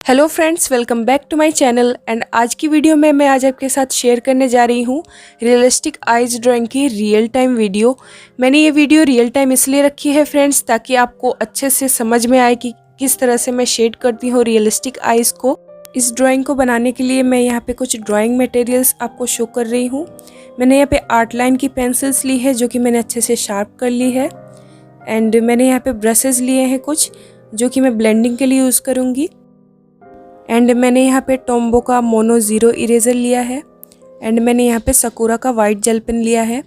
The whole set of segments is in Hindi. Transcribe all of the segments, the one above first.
Hello friends, welcome back to my channel. And आज की वीडियो में मैं आज आपके साथ शेयर करने जा रही हूँ रियलिस्टिक आइज ड्राइंग की रियल टाइम वीडियो। मैंने ये वीडियो रियल टाइम इसलिए रखी है फ्रेंड्स, ताकि आपको अच्छे से समझ में आए कि किस तरह से मैं शेड करती हूँ रियलिस्टिक आइज को। इस ड्राइंग को बनाने के लिए मैं यहाँ पे कुछ ड्राइंग मटेरियल्स आपको शो कर रही हूँ। मैंने यहाँ पे आर्ट लाइन की पेंसिल्स ली है जो कि मैंने अच्छे से शार्प कर ली है। एंड मैंने यहाँ पे ब्रशेज़ लिए हैं कुछ, जो कि मैं ब्लेंडिंग के लिए यूज़ करूँगी। एंड मैंने यहाँ पे टोम्बो का मोनो ज़ीरो इरेज़र लिया है। एंड मैंने यहाँ पे सकूरा का वाइट जेल पेन लिया है।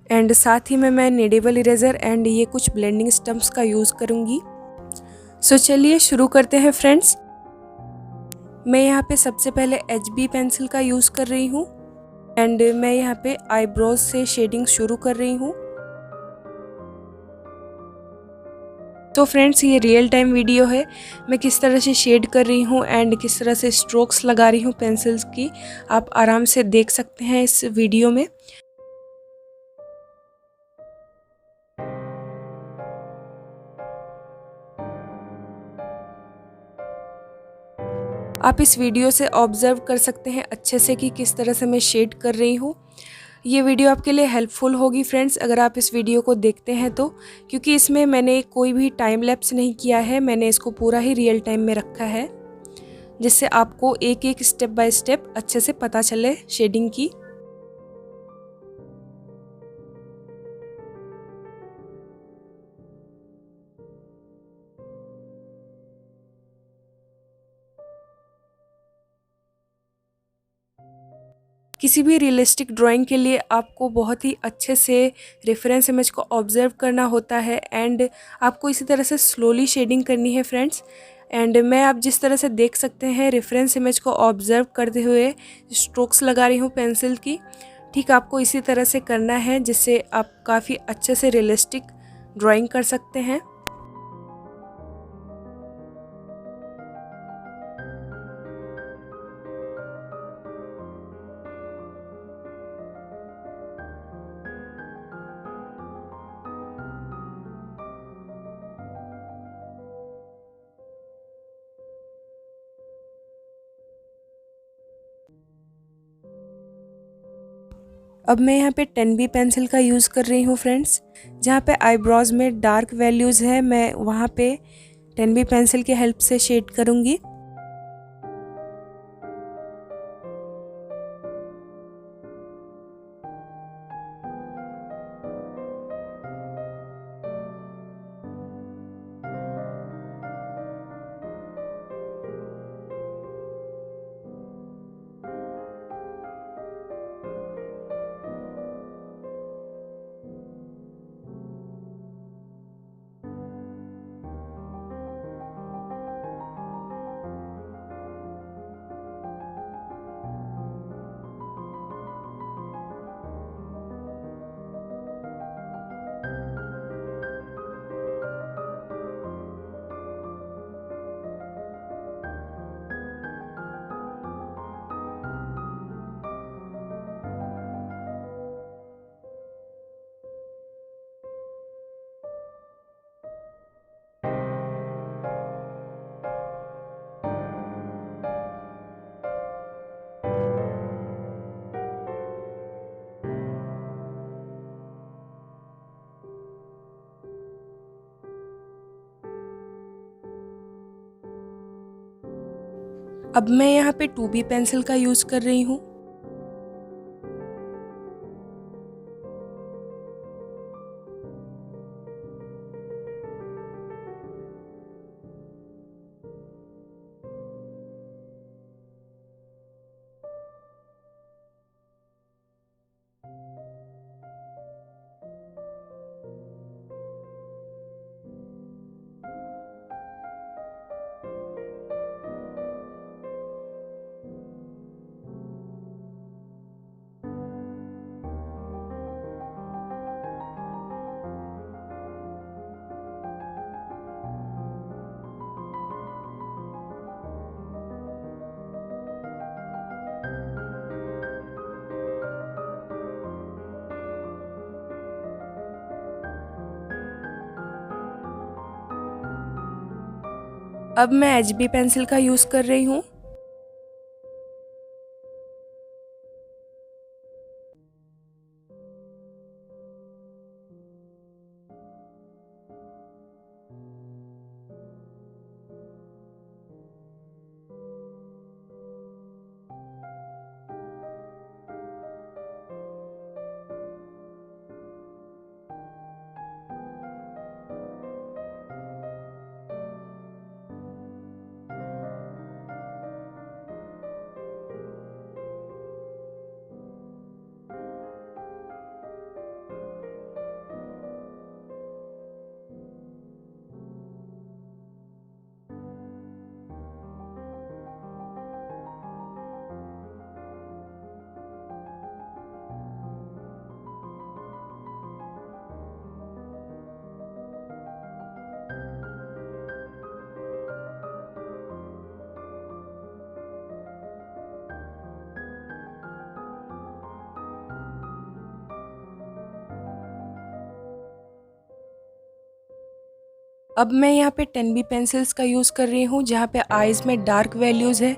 एंड साथ ही में मैं निडेबल इरेज़र एंड ये कुछ ब्लेंडिंग स्टम्प्स का यूज़ करूँगी। सो चलिए शुरू करते हैं फ्रेंड्स। मैं यहाँ पे सबसे पहले HB पेंसिल का यूज़ कर रही हूँ। एंड मैं यहाँ पे आईब्रोज से शेडिंग शुरू कर रही हूँ। तो फ्रेंड्स, ये रियल टाइम वीडियो है, मैं किस तरह से शेड कर रही हूँ एंड किस तरह से स्ट्रोक्स लगा रही हूँ पेंसिल्स की, आप आराम से देख सकते हैं इस वीडियो में। आप इस वीडियो से ऑब्जर्व कर सकते हैं अच्छे से कि किस तरह से मैं शेड कर रही हूँ। ये वीडियो आपके लिए हेल्पफुल होगी फ्रेंड्स अगर आप इस वीडियो को देखते हैं तो, क्योंकि इसमें मैंने कोई भी टाइम लैप्स नहीं किया है, मैंने इसको पूरा ही रियल टाइम में रखा है, जिससे आपको एक एक स्टेप बाय स्टेप अच्छे से पता चले शेडिंग की। किसी भी रियलिस्टिक ड्राइंग के लिए आपको बहुत ही अच्छे से रेफरेंस इमेज को ऑब्जर्व करना होता है एंड आपको इसी तरह से स्लोली शेडिंग करनी है फ्रेंड्स। एंड मैं आप जिस तरह से देख सकते हैं रेफरेंस इमेज को ऑब्जर्व करते हुए स्ट्रोक्स लगा रही हूँ पेंसिल की, ठीक आपको इसी तरह से करना है, जिससे आप काफ़ी अच्छे से रियलिस्टिक ड्राइंग कर सकते हैं। अब मैं यहाँ पे 10B पेंसिल का यूज़ कर रही हूँ फ्रेंड्स। जहाँ पे आईब्रोज में डार्क वैल्यूज़ है, मैं वहाँ पे 10B पेंसिल की हेल्प से शेड करूँगी। अब मैं यहाँ पे 2B पेंसिल का यूज़ कर रही हूँ। अब मैं HB पेंसिल का यूज़ कर रही हूँ। अब मैं यहाँ पे 10B पेंसिल्स का यूज़ कर रही हूँ, जहाँ पे आईज में डार्क वैल्यूज़ है।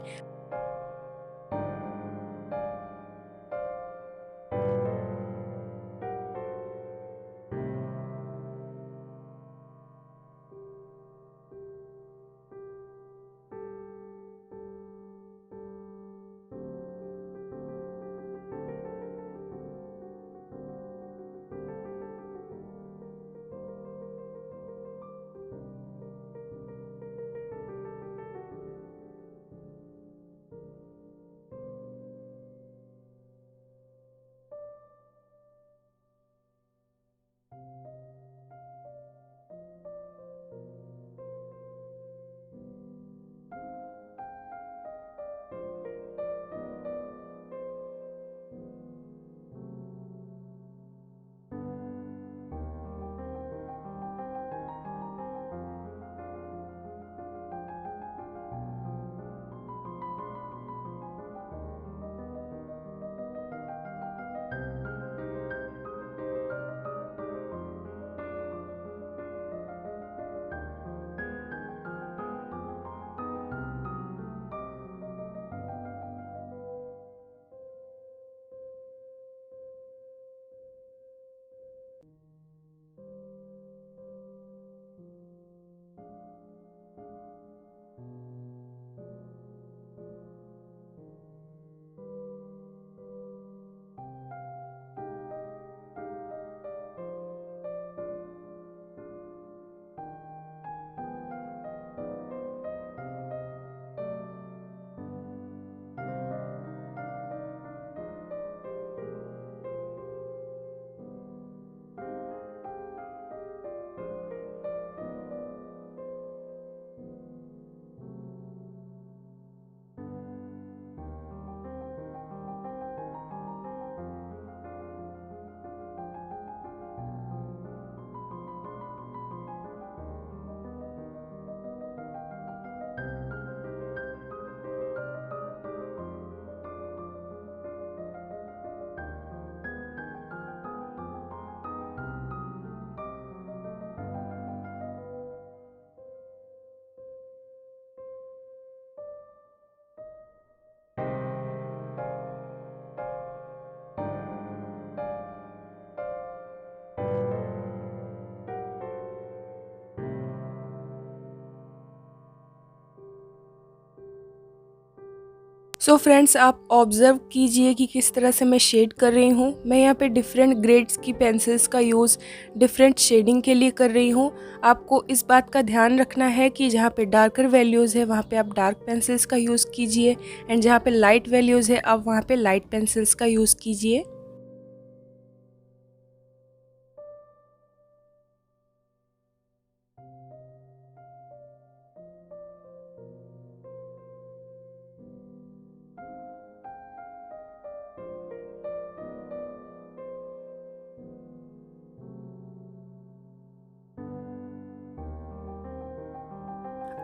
सो फ्रेंड्स, आप ऑब्ज़र्व कीजिए कि किस तरह से मैं शेड कर रही हूँ। मैं यहाँ पे डिफरेंट ग्रेड्स की पेंसिल्स का यूज़ डिफरेंट शेडिंग के लिए कर रही हूँ। आपको इस बात का ध्यान रखना है कि जहाँ पे डार्कर वैल्यूज़ है वहाँ पे आप डार्क पेंसिल्स का यूज़ कीजिए, एंड जहाँ पे लाइट वैल्यूज़ है आप वहाँ पे लाइट पेंसिल्स का यूज़ कीजिए।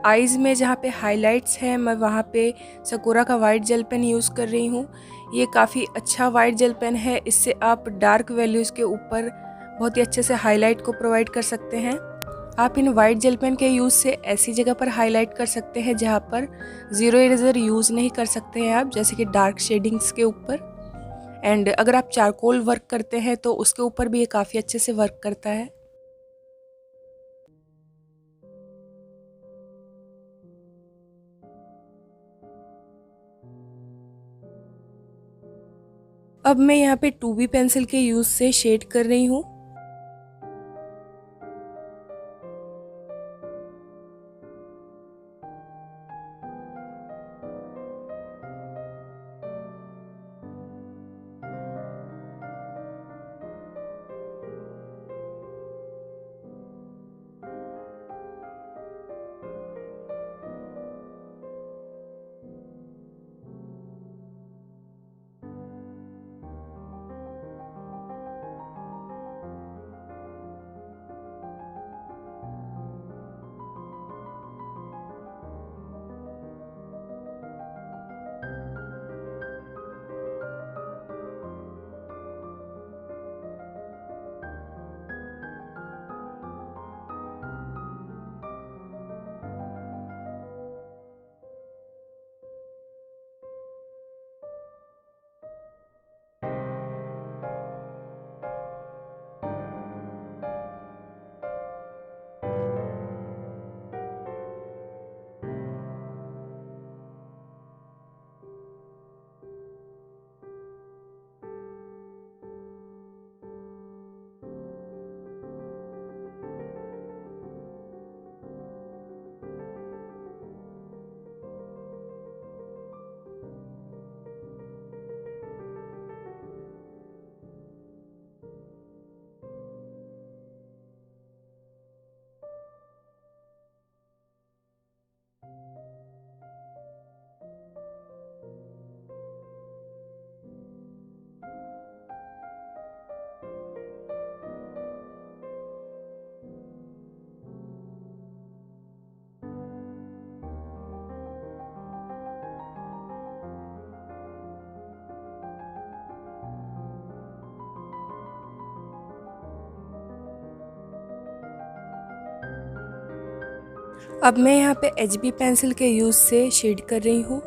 आईज़ में जहाँ पे हाइलाइट्स हैं मैं वहाँ पे सकोरा का वाइट जेल पेन यूज़ कर रही हूँ। ये काफ़ी अच्छा वाइट जेल पेन है, इससे आप डार्क वैल्यूज़ के ऊपर बहुत ही अच्छे से हाईलाइट को प्रोवाइड कर सकते हैं। आप इन वाइट जेल पेन के यूज़ से ऐसी जगह पर हाईलाइट कर सकते हैं जहाँ पर ज़ीरो इरेज़र यूज़ नहीं कर सकते हैं आप, जैसे कि डार्क शेडिंग्स के ऊपर। एंड अगर आप चारकोल वर्क करते हैं तो उसके ऊपर भी ये काफ़ी अच्छे से वर्क करता है। अब मैं यहाँ पे 2B पेंसिल के यूज़ से शेड कर रही हूँ। अब मैं यहाँ पे HB पेंसिल के यूज़ से शेड कर रही हूँ।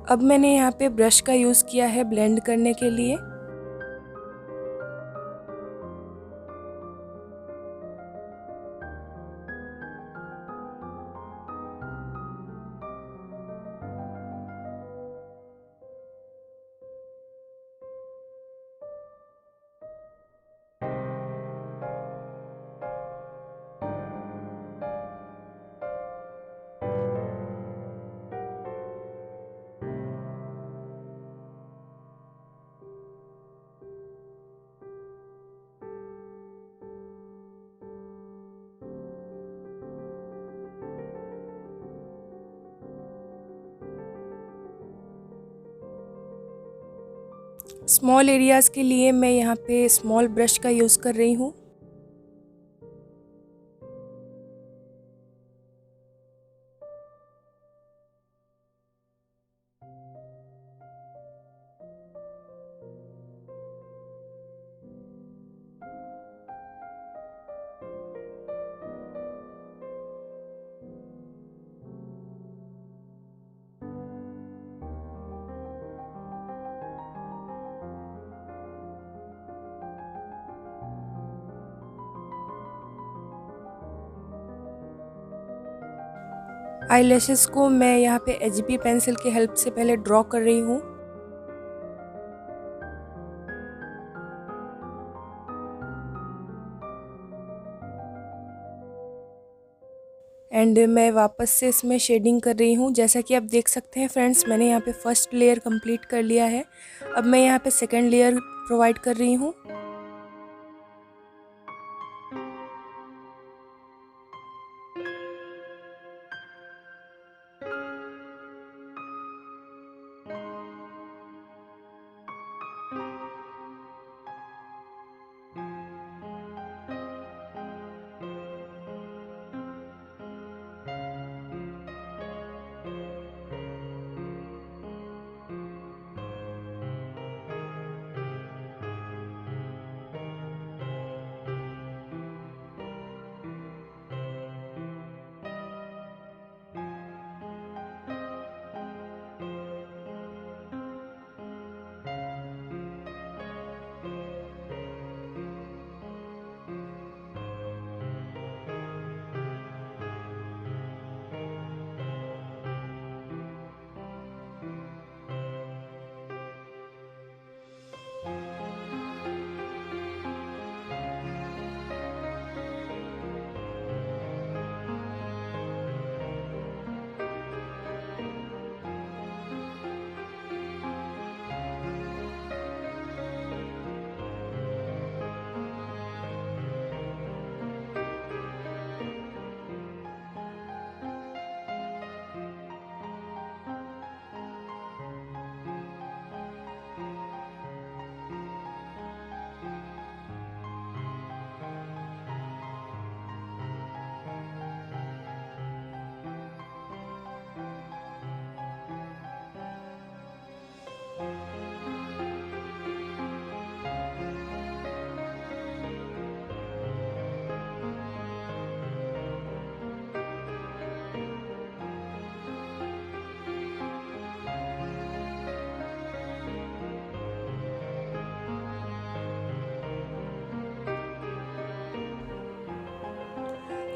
अब मैंने यहाँ पे ब्रश का यूज़ किया है ब्लेंड करने के लिए। स्मॉल एरियाज़ के लिए मैं यहाँ पे स्मॉल ब्रश का यूज़ कर रही हूँ। आईलैशेस को मैं यहाँ पे HB पेंसिल की हेल्प से पहले ड्रॉ कर रही हूँ। एंड मैं वापस से इसमें शेडिंग कर रही हूँ। जैसा कि आप देख सकते हैं फ्रेंड्स, मैंने यहाँ पे फर्स्ट लेयर कंप्लीट कर लिया है। अब मैं यहाँ पे सेकंड लेयर प्रोवाइड कर रही हूँ।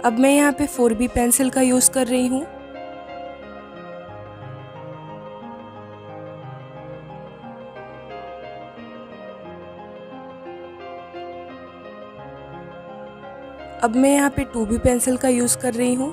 अब मैं यहाँ पे 4B पेंसिल का यूज़ कर रही हूँ। अब मैं यहाँ पे 2B पेंसिल का यूज़ कर रही हूँ।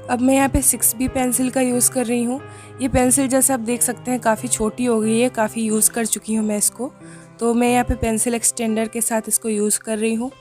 अब मैं यहाँ पे 6B पेंसिल का यूज़ कर रही हूँ। ये पेंसिल जैसे आप देख सकते हैं काफ़ी छोटी हो गई है, काफ़ी यूज़ कर चुकी हूँ मैं इसको। तो मैं यहाँ पे पेंसिल एक्सटेंडर के साथ इसको यूज़ कर रही हूँ।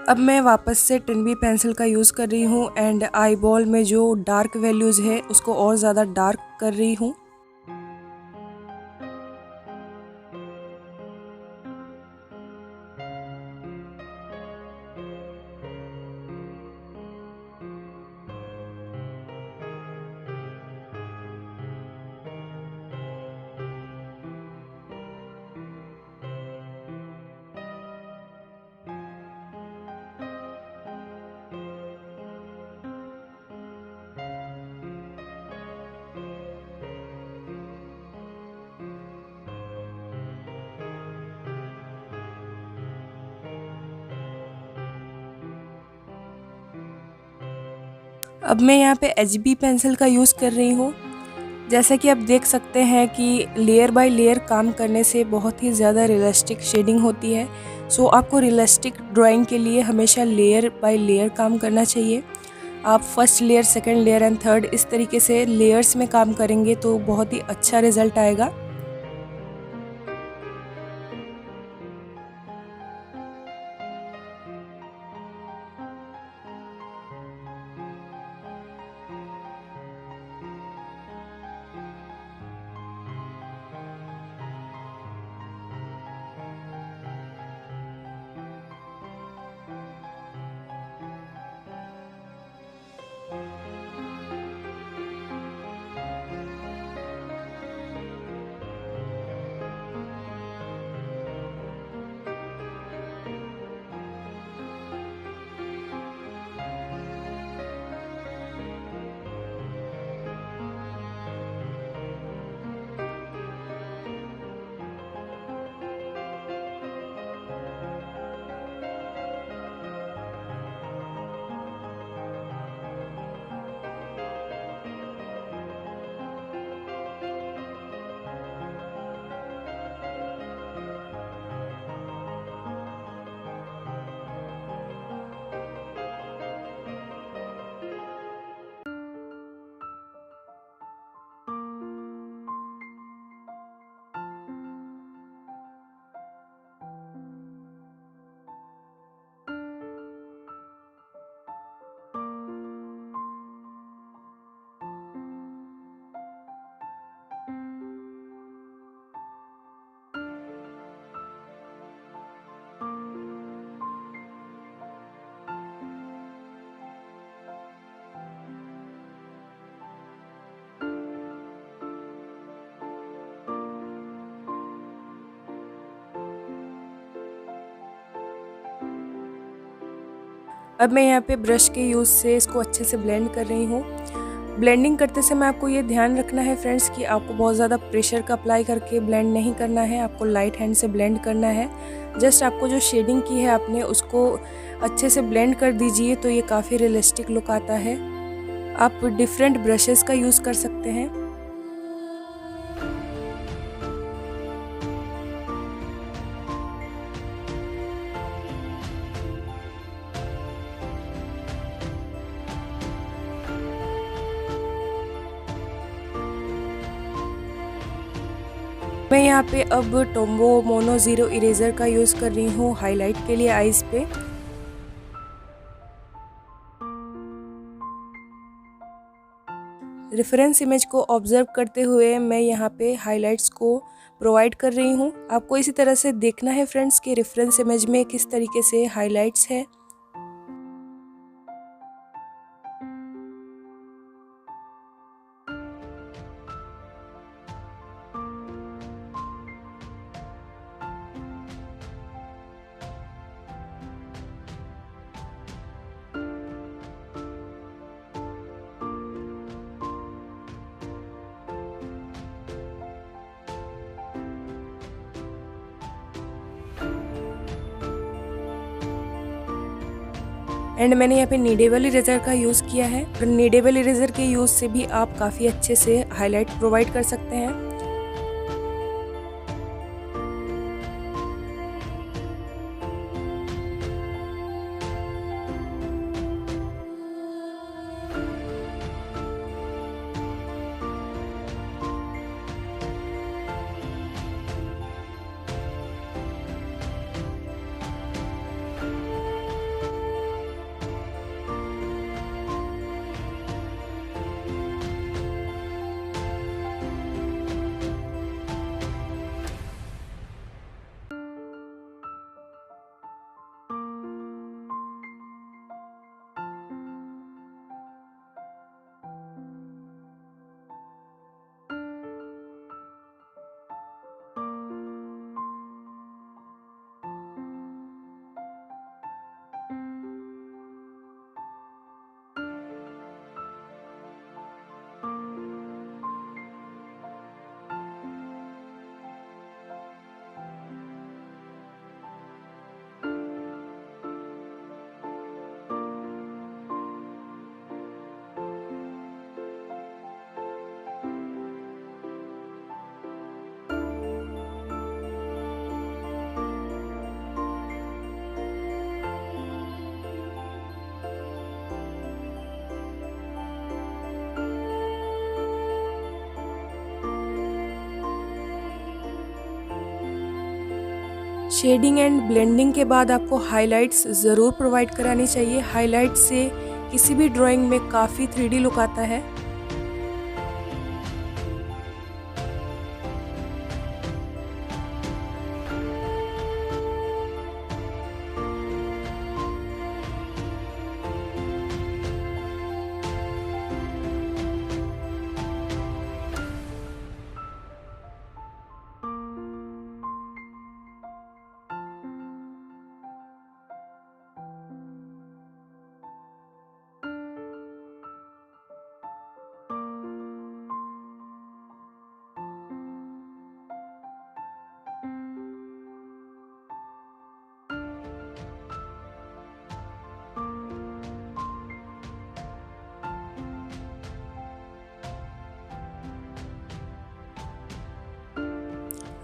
अब मैं वापस से 10B पेंसिल का यूज़ कर रही हूँ एंड आई बॉल में जो डार्क वैल्यूज़ है उसको और ज़्यादा डार्क कर रही हूँ। अब मैं यहाँ पे HB पेंसिल का यूज़ कर रही हूँ। जैसा कि आप देख सकते हैं कि लेयर बाय लेयर काम करने से बहुत ही ज़्यादा रियलिस्टिक शेडिंग होती है। सो आपको रियलिस्टिक ड्राइंग के लिए हमेशा लेयर बाय लेयर काम करना चाहिए। आप first layer, second layer and third इस तरीके से लेयर्स में काम करेंगे तो बहुत ही अच्छा रिजल्ट आएगा। अब मैं यहाँ पे ब्रश के यूज़ से इसको अच्छे से ब्लेंड कर रही हूँ। ब्लेंडिंग करते समय आपको ये ध्यान रखना है फ्रेंड्स कि आपको बहुत ज़्यादा प्रेशर का अप्लाई करके ब्लेंड नहीं करना है, आपको लाइट हैंड से ब्लेंड करना है। जस्ट आपको जो शेडिंग की है आपने उसको अच्छे से ब्लेंड कर दीजिए तो ये काफ़ी रियलिस्टिक लुक आता है। आप डिफरेंट ब्रशेस का यूज़ कर सकते हैं। मैं यहाँ पे अब टोम्बो मोनो ज़ीरो इरेज़र का यूज़ कर रही हूँ हाईलाइट के लिए आईज़ पे। रेफरेंस इमेज को ऑब्जर्व करते हुए मैं यहाँ पे हाइलाइट्स को प्रोवाइड कर रही हूँ। आपको इसी तरह से देखना है फ्रेंड्स कि रेफरेंस इमेज में किस तरीके से हाइलाइट्स है। एंड मैंने यहाँ पे नीडेबल इरेजर का यूज़ किया है और नीडेबल इरेजर के यूज़ से भी आप काफ़ी अच्छे से हाईलाइट प्रोवाइड कर सकते हैं। शेडिंग एंड ब्लेंडिंग के बाद आपको हाइलाइट्स ज़रूर प्रोवाइड करानी चाहिए। हाइलाइट से किसी भी ड्राइंग में काफ़ी 3D लुक आता है।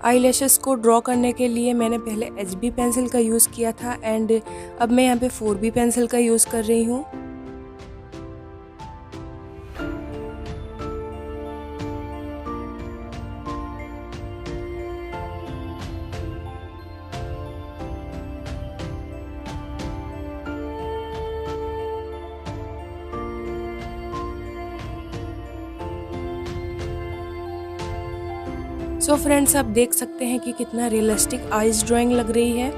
आईलैशेस को ड्रॉ करने के लिए मैंने पहले HB पेंसिल का यूज़ किया था एंड अब मैं यहाँ पे 4B पेंसिल का यूज़ कर रही हूँ। सो फ्रेंड्स आप देख सकते हैं कि कितना रियलिस्टिक आइज ड्राइंग लग रही है।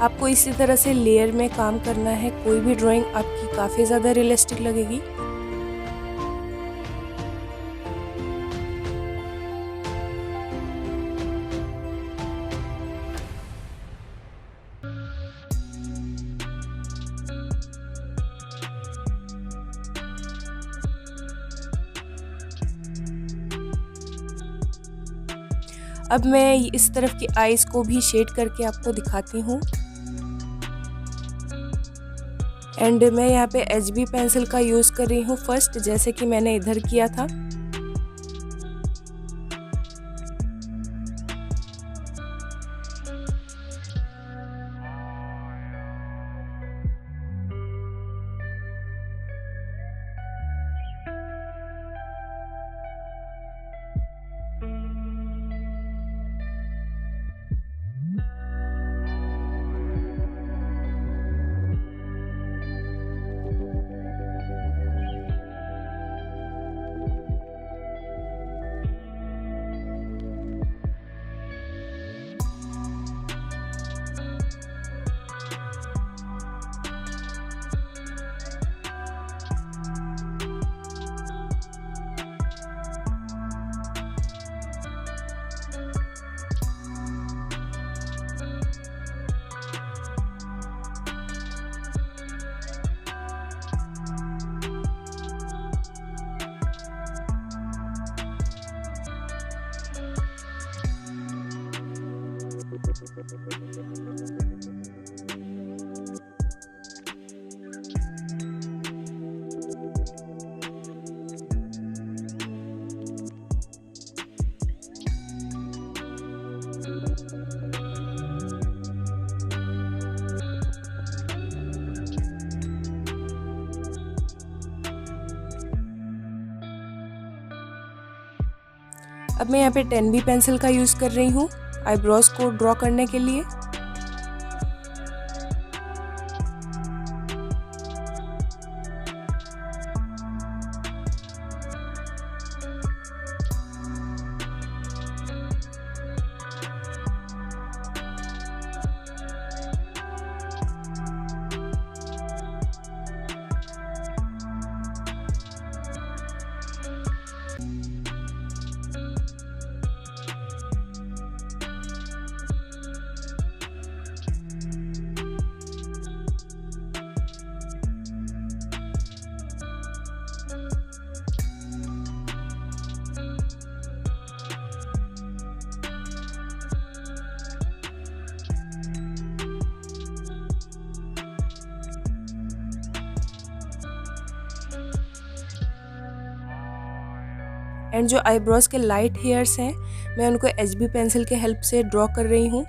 आपको इसी तरह से लेयर में काम करना है, कोई भी ड्राइंग आपकी काफ़ी ज़्यादा रियलिस्टिक लगेगी। अब मैं इस तरफ की आईज को भी शेड करके आपको दिखाती हूँ। एंड मैं यहाँ पे HB पेंसिल का यूज़ कर रही हूँ फर्स्ट, जैसे कि मैंने इधर किया था। अब मैं यहाँ पे 10B पेंसिल का यूज़ कर रही हूँ आईब्रोज को ड्रॉ करने के लिए। एंड जो आईब्रोज के लाइट हेयर्स हैं मैं उनको HB पेंसिल के हेल्प से ड्रॉ कर रही हूँ।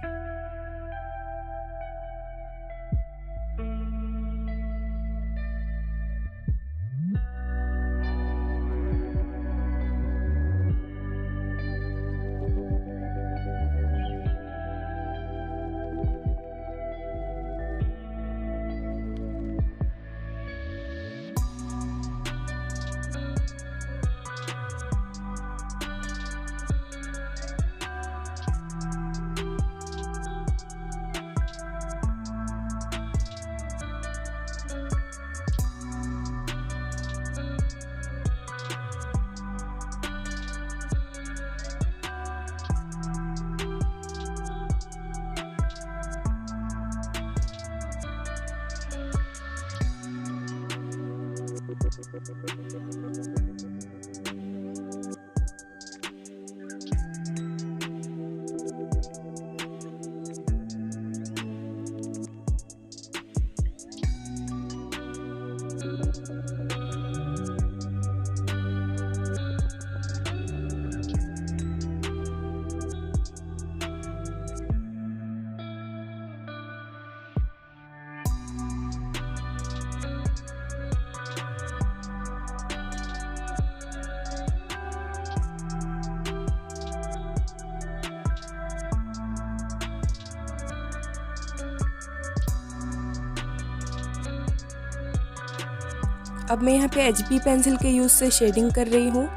अब मैं यहाँ पे HB पेंसिल के यूज़ से शेडिंग कर रही हूँ।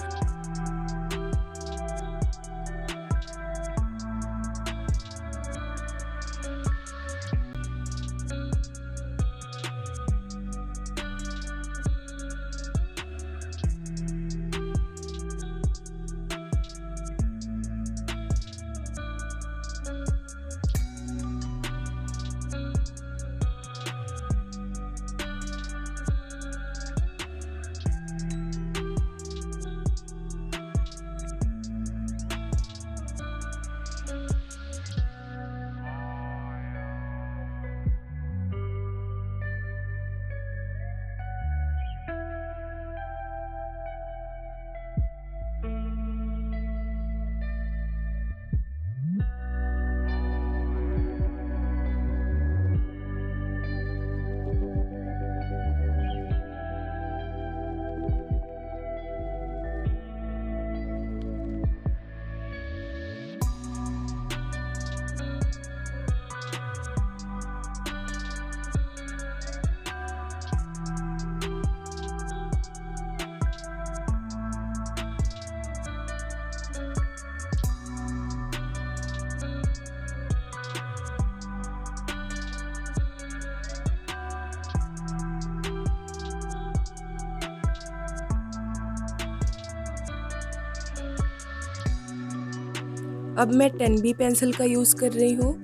अब मैं 10B पेंसिल का यूज़ कर रही हूँ।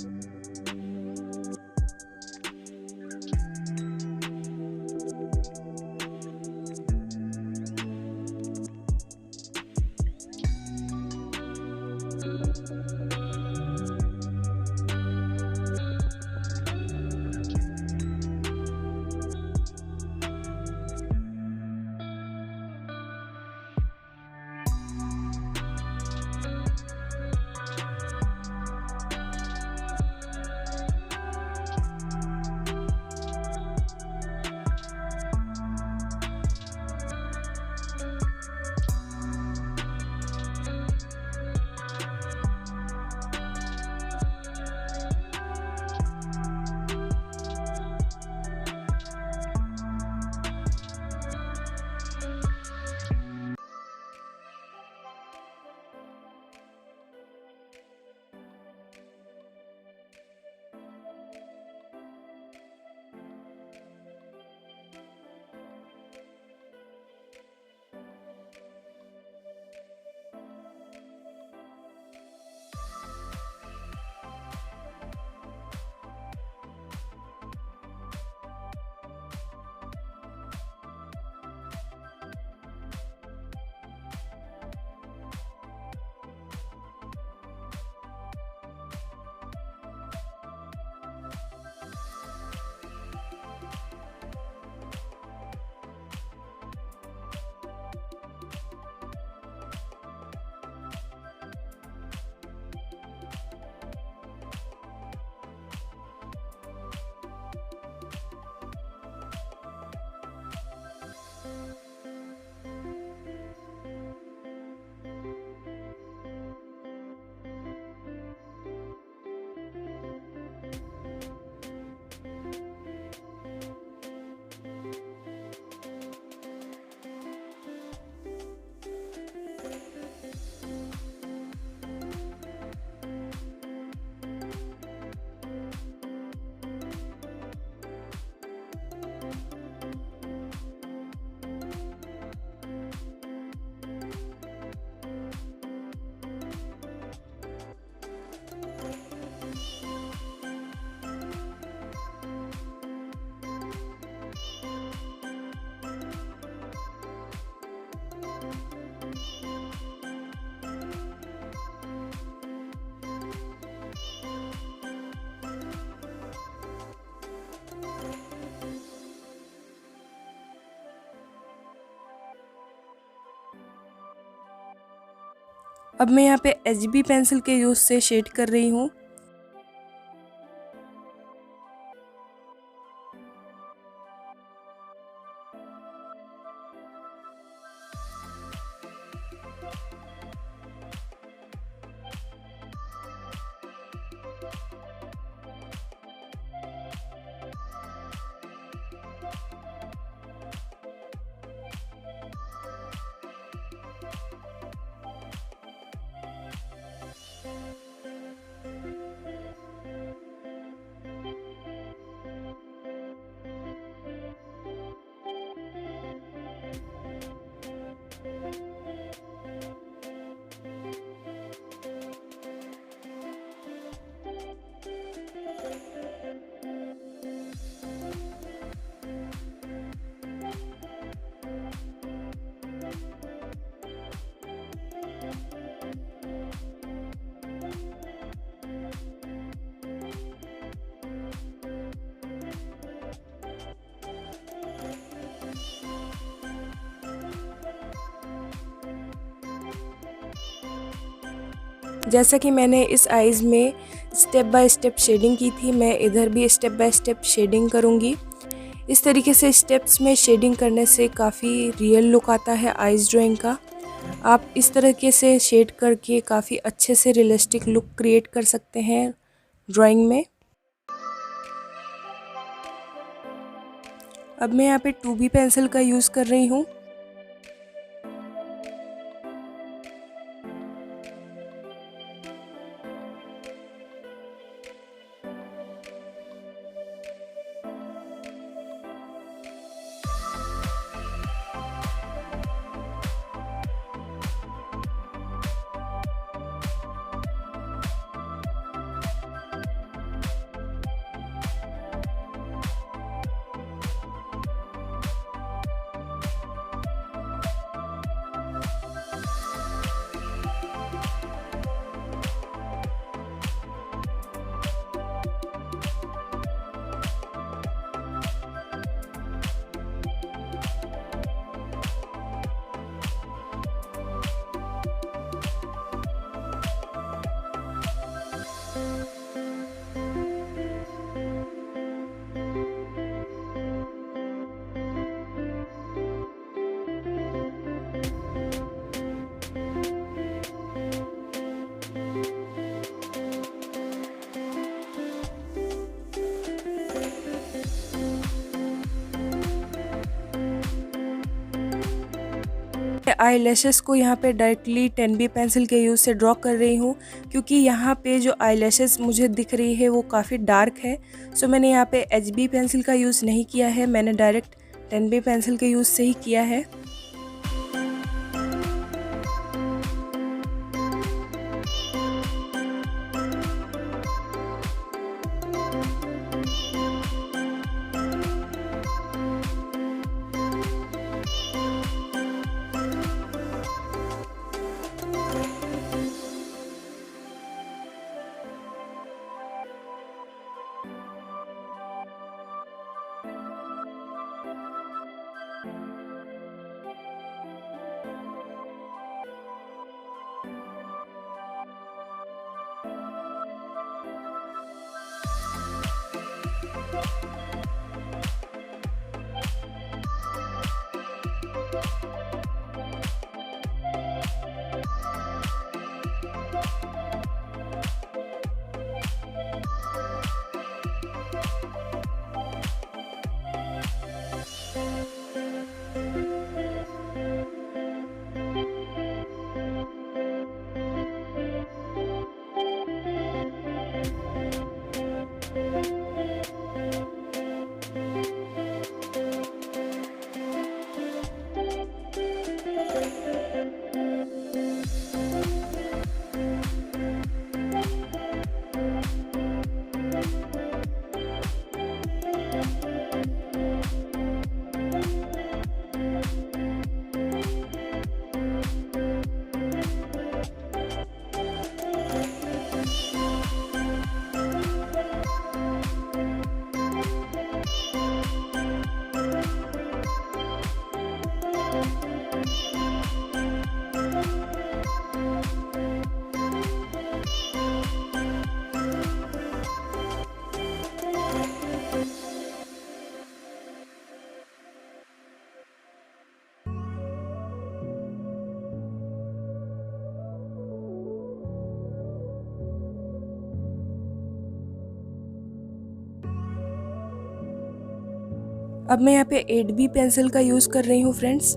अब मैं यहाँ पे HB पेंसिल के यूज़ से शेड कर रही हूँ। जैसा कि मैंने इस आइज़ में स्टेप बाय स्टेप शेडिंग की थी, मैं इधर भी स्टेप बाय स्टेप शेडिंग करूँगी। इस तरीके से स्टेप्स में शेडिंग करने से काफ़ी रियल लुक आता है आइज़ ड्राइंग का। आप इस तरीके से शेड करके काफ़ी अच्छे से रियलिस्टिक लुक क्रिएट कर सकते हैं ड्राइंग में। अब मैं यहाँ पे 2B पेंसिल का यूज़ कर रही हूँ। आई लैशेस को यहाँ पे डायरेक्टली 10B पेंसिल के यूज़ से ड्रॉ कर रही हूँ, क्योंकि यहाँ पे जो आई लैशेस मुझे दिख रही है वो काफ़ी डार्क है। सो मैंने यहाँ पे HB पेंसिल का यूज़ नहीं किया है, मैंने डायरेक्ट 10B पेंसिल के यूज़ से ही किया है। अब मैं यहाँ पे 8B पेंसिल का यूज़ कर रही हूँ फ्रेंड्स।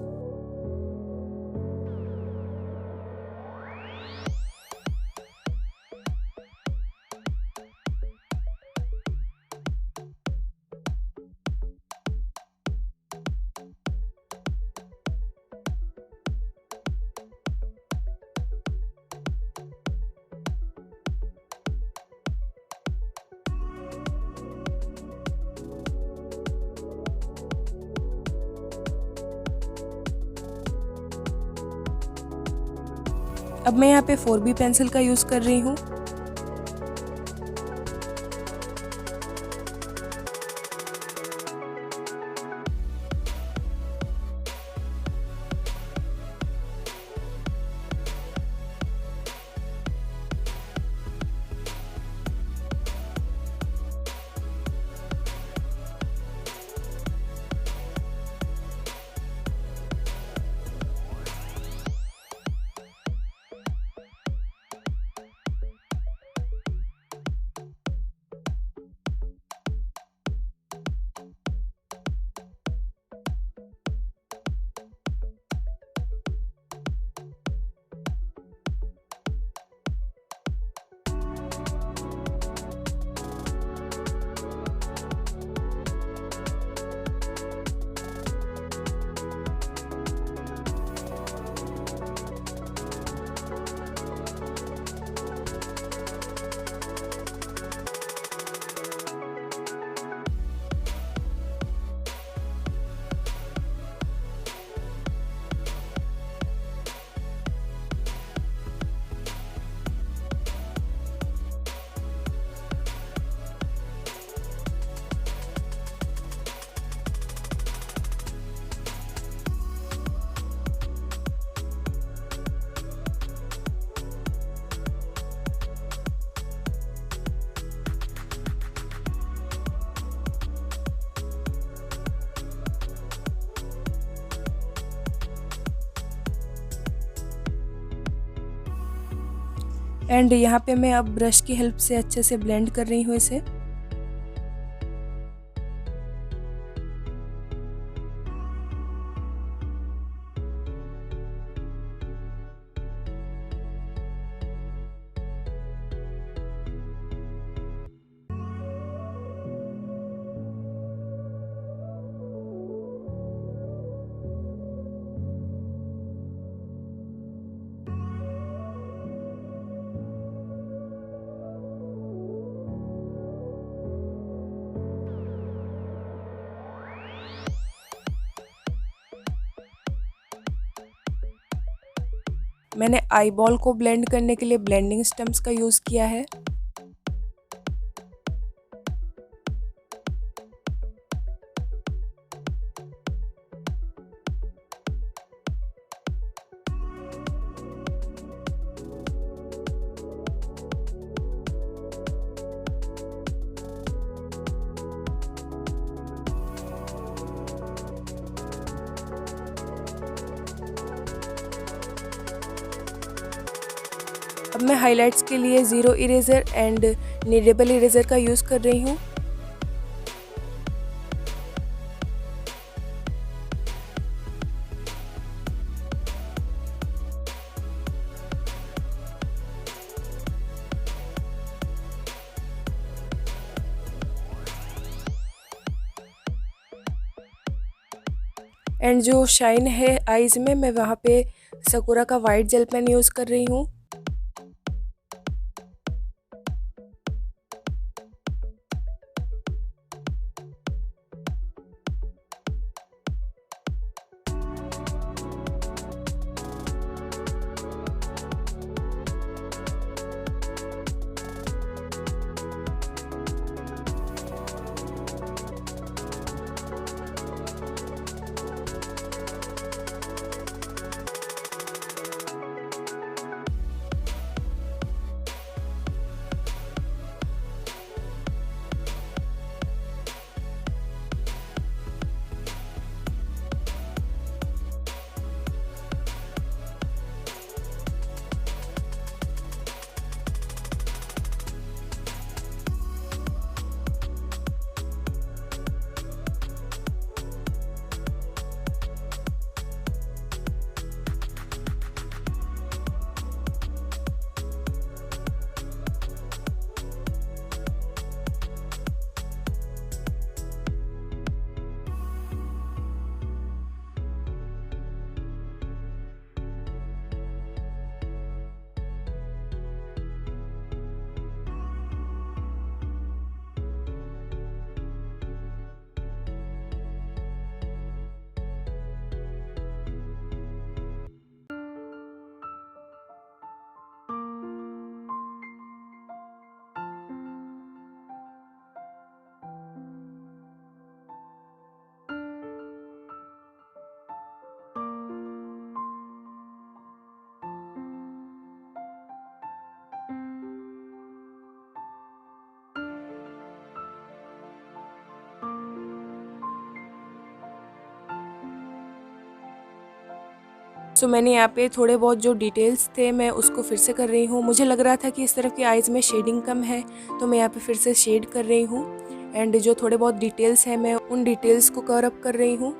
अब मैं यहाँ पे 4B पेंसिल का यूज़ कर रही हूँ। एंड यहाँ पे मैं अब ब्रश की हेल्प से अच्छे से ब्लेंड कर रही हूँ इसे। मैंने आई बॉल को ब्लेंड करने के लिए ब्लेंडिंग स्टम्प्स का यूज़ किया है। अब मैं हाइलाइट्स के लिए zero eraser and needable eraser का यूज़ कर रही हूँ। एंड जो शाइन है आईज़ में, मैं वहाँ पे सकुरा का वाइट जेल पेन यूज़ कर रही हूँ। सो मैंने यहाँ पे थोड़े बहुत जो डिटेल्स थे मैं उसको फिर से कर रही हूँ। मुझे लग रहा था कि इस तरफ की आइज़ में शेडिंग कम है, तो मैं यहाँ पे फिर से शेड कर रही हूँ। एंड जो थोड़े बहुत डिटेल्स हैं मैं उन डिटेल्स को कवर अप कर रही हूँ।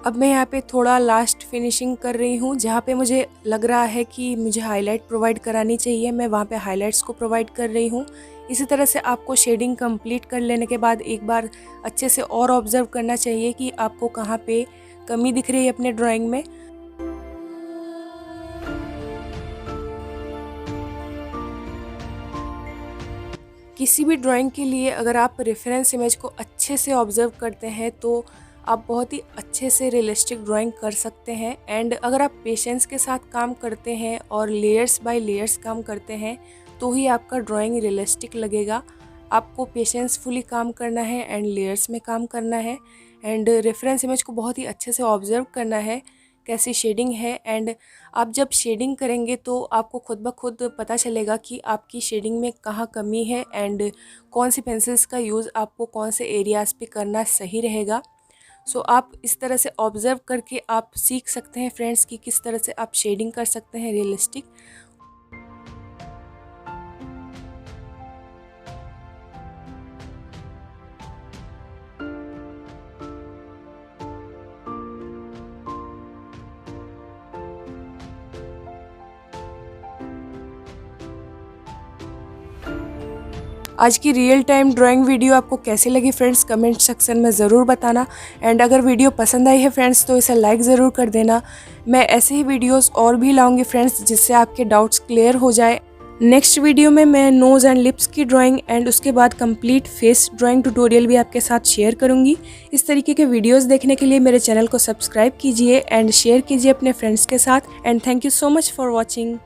अब मैं यहाँ पे थोड़ा लास्ट फिनिशिंग कर रही हूँ। जहाँ पे मुझे लग रहा है कि मुझे हाईलाइट प्रोवाइड करानी चाहिए, मैं वहाँ पे हाईलाइट्स को प्रोवाइड कर रही हूँ। इसी तरह से आपको शेडिंग कंप्लीट कर लेने के बाद एक बार अच्छे से और ऑब्जर्व करना चाहिए कि आपको कहाँ पे कमी दिख रही है अपने ड्राइंग में। किसी भी ड्राइंग के लिए अगर आप रेफरेंस इमेज को अच्छे से ऑब्जर्व करते हैं तो आप बहुत ही अच्छे से रियलिस्टिक ड्राइंग कर सकते हैं। एंड अगर आप पेशेंस के साथ काम करते हैं और लेयर्स बाय लेयर्स काम करते हैं तो ही आपका ड्राइंग रियलिस्टिक लगेगा। आपको पेशेंसफुली काम करना है एंड लेयर्स में काम करना है एंड रेफरेंस इमेज को बहुत ही अच्छे से ऑब्जर्व करना है कैसी शेडिंग है। एंड आप जब शेडिंग करेंगे तो आपको खुद ब खुद पता चलेगा कि आपकी शेडिंग में कहाँ कमी है एंड कौन सी पेंसिल्स का यूज़ आपको कौन से एरियाज़ पे करना सही रहेगा। सो आप इस तरह से ऑब्ज़र्व करके आप सीख सकते हैं फ्रेंड्स कि किस तरह से आप शेडिंग कर सकते हैं रियलिस्टिक। आज की रियल टाइम ड्राइंग वीडियो आपको कैसी लगी फ्रेंड्स, कमेंट सेक्शन में ज़रूर बताना। एंड अगर वीडियो पसंद आई है फ्रेंड्स तो इसे लाइक ज़रूर कर देना। मैं ऐसे ही वीडियोस और भी लाऊंगी फ्रेंड्स जिससे आपके डाउट्स क्लियर हो जाए। नेक्स्ट वीडियो में मैं नोज़ एंड लिप्स की ड्राइंग एंड उसके बाद कंप्लीट फेस ड्राइंग ट्यूटोरियल भी आपके साथ शेयर करूंगी। इस तरीके के वीडियोस देखने के लिए मेरे चैनल को सब्सक्राइब कीजिए एंड शेयर कीजिए अपने फ्रेंड्स के साथ and thank you so much for watching.